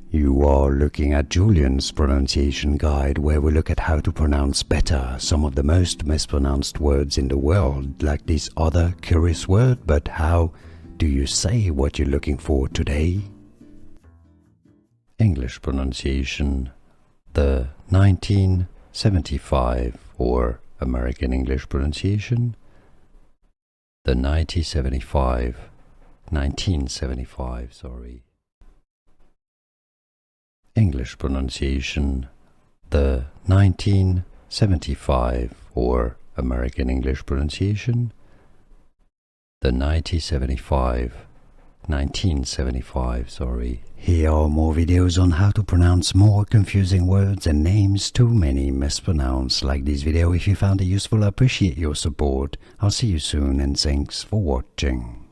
You are looking at Julian's pronunciation guide, where we look at how to pronounce better some of the most mispronounced words in the world, like this other curious word. But how do you say what you're looking for today? English pronunciation, the 1975, or American English pronunciation, the 1975, sorry. English pronunciation, the 1975, or American English pronunciation, the 1975, sorry. Here are more videos on how to pronounce more confusing words and names too many mispronounced. Like this video if you found it useful. I appreciate your support. I'll see you soon and thanks for watching.